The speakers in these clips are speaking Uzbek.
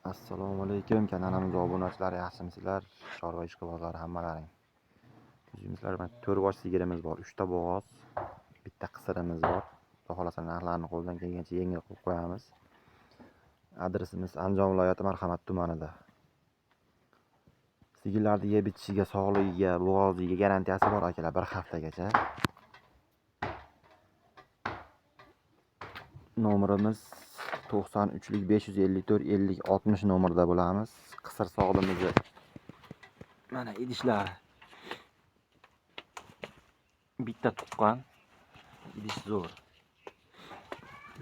Assalomu alaykum kanalimiz obunachilari, yaxshimisizlar? Chorva ishqibozlari hammalaring. Bizimizlar bilan 4 bosh sigirimiz bor, 3 ta bo'g'oz, bitta qisirimiz bor. Xudo xolasa narxlarni qo'ldan kelgancha yengil qilib qo'yamiz. Adresimiz Andijon viloyati Marhamat tumanida. Sigirlarni yeb ichishiga, sog'ligiga, bo'g'ozligiga garantiyasi bor akalar, 1 haftagacha. Nomerimiz 93lik 554 50 60 nomerda bo'lamiz. Qisir sog'limizni mana idishlari. Bitta tuqqan, idish zo'r.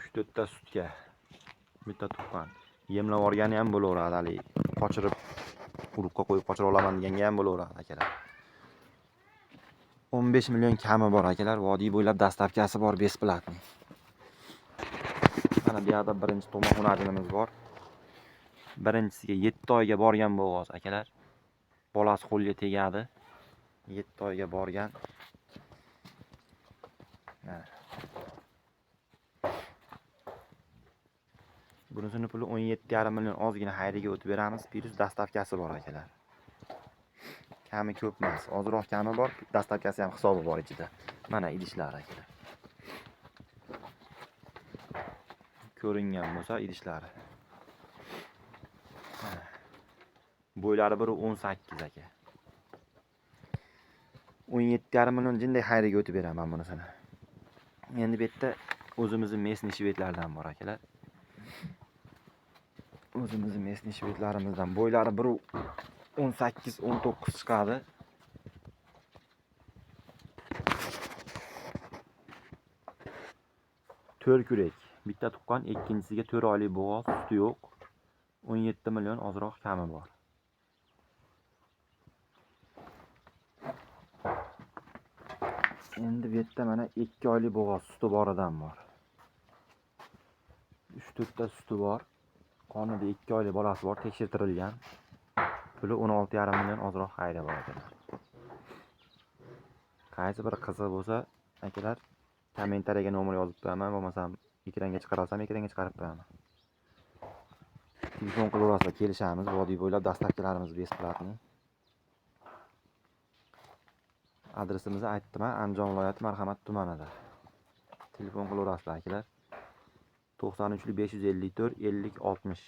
3-4 ta sutga bitta tuqqan. Yemlab olgani ham bo'laveradi, hali qochirib urubga qo'yib qochira olaman deganga ham bo'laveradi akalar. 15 million kami bor akalar, vodiy bo'ylab dastavkasi bor, besplatni. Mana bu yerda birinchi to'maxonajinimiz bor. Birinchisiga 7 oyga borgan bo'g'oz akalar. Bolasi qo'lga tegadi. 7 oyga borgan. Bunisini puli 17,5 million, ozgina xayriga o'tib beramiz. Virus dastavkasi bor akalar. Kami ko'p emas, ozroq kami bor, dastavkasi ham hisobi bor ichida. Mana idishlar akalar. Ko'ringan bo'lsa idishlari. Bo'ylari biri 18 aka. 17,5 million jinday xayriga o'tib beraman bunisini. Endi bu yerda o'zimizning mesni shvedlardan bor akalar. O'zimizning mesni shvedlarimizdan bo'ylari biri 18-19 chiqadi. To'rt kurak. Bitta tuqqan, ikkinchisiga 4 oylik bo'g'oz, suti yo'q. 17 million ozroq kami bor. Endi bu yerda mana 2 oylik bo'g'oz suti boridan bor. 3-4 ta suti bor. Qonida 2 oylik bolasi bor, tekshirtirilgan. Puli 16,5 million ozroq xayri bor akalar. Qaysi bir qiziq bo'lsa, akalar kommentariyaga nomer yozib qo'yaman, bo'lmasam ekranga chiqarasam, ekranga chiqarib qo'yaman. Telefon qilaverasizlar, kelishamiz. Vodiy bo'ylab dastavkalarimiz besplatni. Adresimizni aytdim, Andijon viloyati Marhamat tumanida. Telefon qilaverasizlar akalar. 93lik 554 50 60.